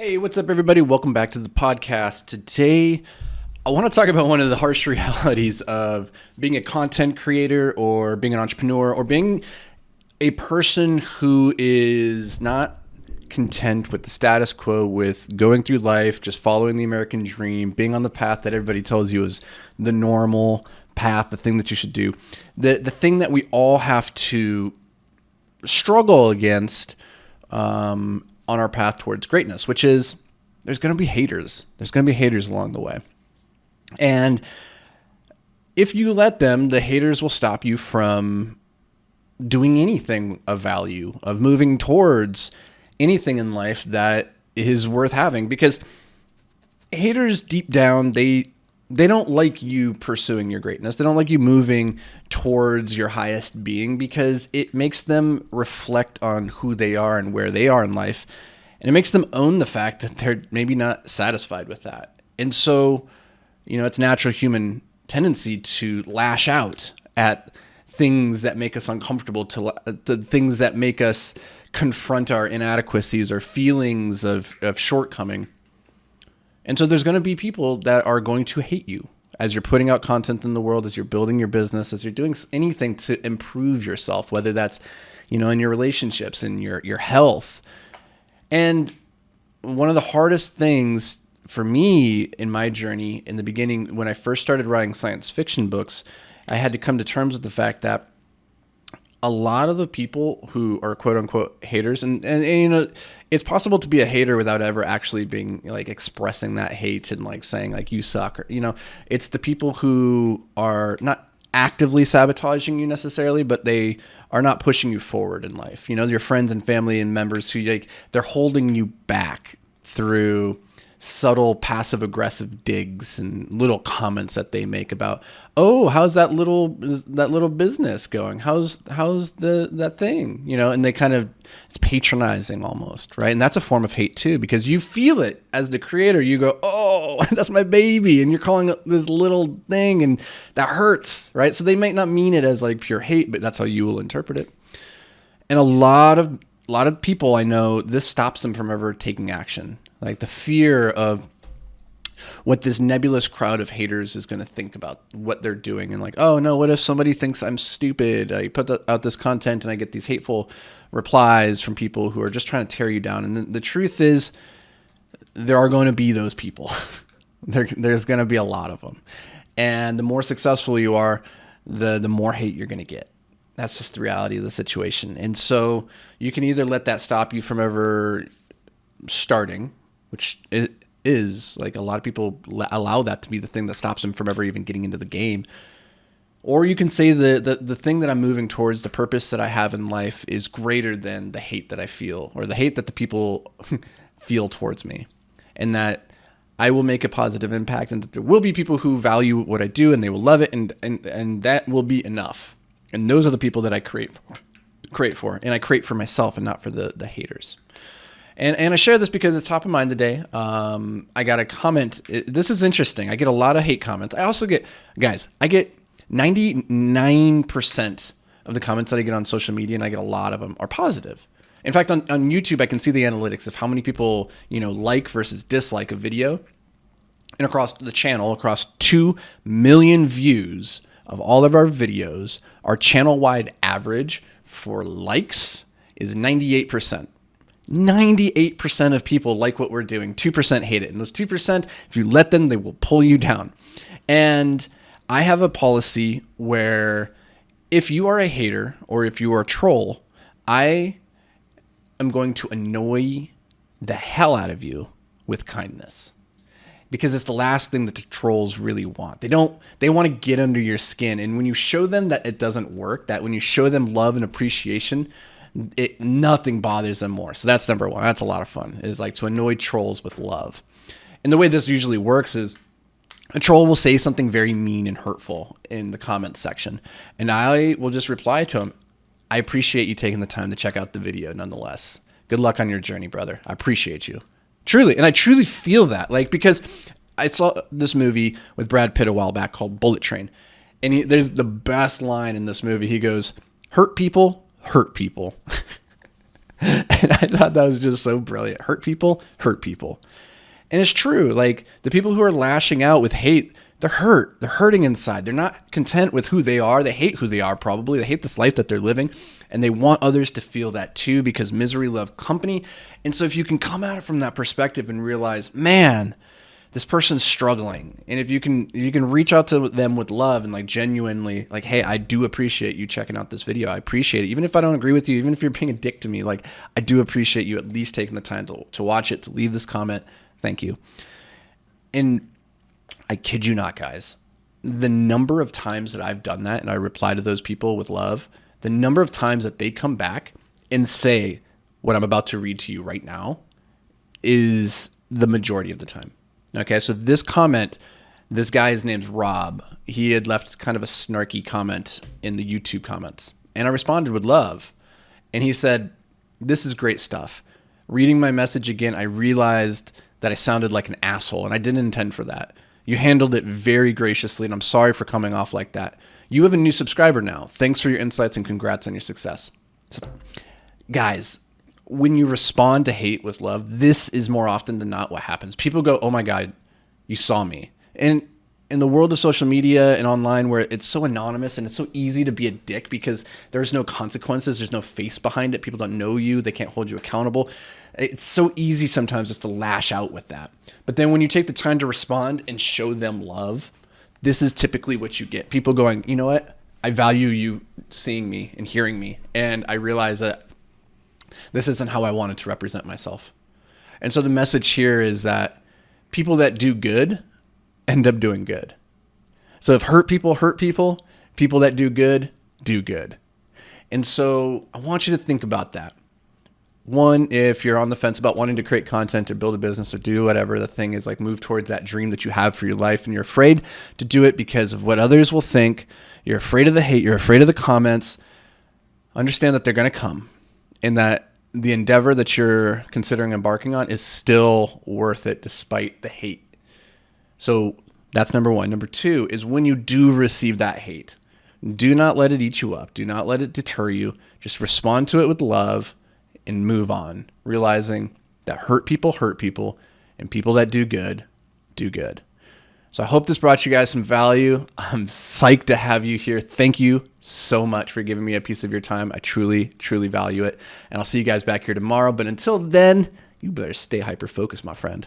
Hey, what's up, everybody? Welcome back to the podcast. Today, I want to talk about one of the harsh realities of being a content creator or being an entrepreneur or being a person who is not content with the status quo, with going through life, just following the American dream, being on the path that everybody tells you is the normal path, the thing that you should do. The thing that we all have to struggle against on our path towards greatness, which is there's going to be haters. There's going to be haters along the way. And if you let them, the haters will stop you from doing anything of value, of moving towards anything in life that is worth having. Because haters deep down, they don't like you pursuing your greatness. They don't like you moving towards your highest being because it makes them reflect on who they are and where they are in life. And it makes them own the fact that they're maybe not satisfied with that. And so, it's natural human tendency to lash out at things that make us uncomfortable, to the things that make us confront our inadequacies or feelings of shortcoming. And so there's going to be people that are going to hate you as you're putting out content in the world, as you're building your business, as you're doing anything to improve yourself, whether that's, in your relationships and your health. And one of the hardest things for me in my journey in the beginning, when I first started writing science fiction books, I had to come to terms with the fact that a lot of the people who are quote unquote haters, and it's possible to be a hater without ever actually being like expressing that hate and like saying like you suck, or it's the people who are not actively sabotaging you necessarily, but they are not pushing you forward in life. Your friends and family and members who they're holding you back through subtle passive aggressive digs and little comments that they make about, oh, how's that little business going? How's that thing? And they kind of, it's patronizing almost, right? And that's a form of hate too, because you feel it as the creator. You go, oh, that's my baby, and you're calling it this little thing, and that hurts, right? So they might not mean it as like pure hate, but that's how you will interpret it. And a lot of people I know, this stops them from ever taking action. Like the fear of what this nebulous crowd of haters is going to think about what they're doing. And like, oh no, what if somebody thinks I'm stupid? I put out this content and I get these hateful replies from people who are just trying to tear you down. And the truth is there are going to be those people. There's going to be a lot of them. And the more successful you are, the more hate you're going to get. That's just the reality of the situation. And so you can either let that stop you from ever starting, which is like a lot of people allow that to be the thing that stops them from ever even getting into the game. Or you can say the thing that I'm moving towards, the purpose that I have in life is greater than the hate that I feel or the hate that the people feel towards me, and that I will make a positive impact, and that there will be people who value what I do and they will love it, and that will be enough. And those are the people that I create for, and I create for myself and not for the haters. And I share this because it's top of mind today. I got a comment. This is interesting. I get a lot of hate comments. I also get 99% of the comments that I get on social media, and I get a lot of them, are positive. In fact, on YouTube, I can see the analytics of how many people, like versus dislike a video. And across the channel, across 2 million views of all of our videos, our channel-wide average for likes is 98%. 98% of people like what we're doing. 2% hate it. And those 2%, if you let them, they will pull you down. And I have a policy where if you are a hater or if you are a troll, I am going to annoy the hell out of you with kindness. Because it's the last thing that the trolls really want. They want to get under your skin. And when you show them that it doesn't work, that when you show them love and appreciation, nothing bothers them more. So that's number one. That's a lot of fun, is like to annoy trolls with love. And the way this usually works is a troll will say something very mean and hurtful in the comments section, and I will just reply to him, I appreciate you taking the time to check out the video nonetheless. Good luck on your journey, brother. I appreciate you. Truly. And I truly feel that, because I saw this movie with Brad Pitt a while back called Bullet Train. And there's the best line in this movie. He goes, hurt people hurt people. And I thought that was just so brilliant. Hurt people, hurt people. And it's true. Like the people who are lashing out with hate, they're hurt. They're hurting inside. They're not content with who they are. They hate who they are, probably. They hate this life that they're living. And they want others to feel that too, because misery loves company. And so if you can come at it from that perspective and realize, man, this person's struggling. And if you can reach out to them with love and like genuinely like, hey, I do appreciate you checking out this video. I appreciate it. Even if I don't agree with you, even if you're being a dick to me, like I do appreciate you at least taking the time to watch it, to leave this comment. Thank you. And I kid you not, guys, the number of times that I've done that and I reply to those people with love, the number of times that they come back and say what I'm about to read to you right now is the majority of the time. Okay, so this comment, this guy's name's Rob. He had left kind of a snarky comment in the YouTube comments, and I responded with love. And he said, "This is great stuff. Reading my message again, I realized that I sounded like an asshole, and I didn't intend for that. You handled it very graciously, and I'm sorry for coming off like that. You have a new subscriber now. Thanks for your insights and congrats on your success." So, guys, when you respond to hate with love, this is more often than not what happens. People go, "Oh my God, you saw me." And in the world of social media and online where it's so anonymous and it's so easy to be a dick because there's no consequences, there's no face behind it, people don't know you, they can't hold you accountable. It's so easy sometimes just to lash out with that. But then when you take the time to respond and show them love, this is typically what you get. People going, "You know what? I value you seeing me and hearing me. And I realize that this isn't how I wanted to represent myself." And so the message here is that people that do good end up doing good. So if hurt people, people that do good, do good. And so I want you to think about that. One, if you're on the fence about wanting to create content or build a business or do whatever the thing is, like move towards that dream that you have for your life and you're afraid to do it because of what others will think, you're afraid of the hate, you're afraid of the comments, understand that they're going to come and that the endeavor that you're considering embarking on is still worth it despite the hate. So that's number one. Number two is when you do receive that hate, do not let it eat you up. Do not let it deter you. Just respond to it with love and move on, realizing that hurt people, and people that do good, do good. So I hope this brought you guys some value. I'm psyched to have you here. Thank you so much for giving me a piece of your time. I truly, truly value it. And I'll see you guys back here tomorrow. But until then, you better stay hyper-focused, my friend.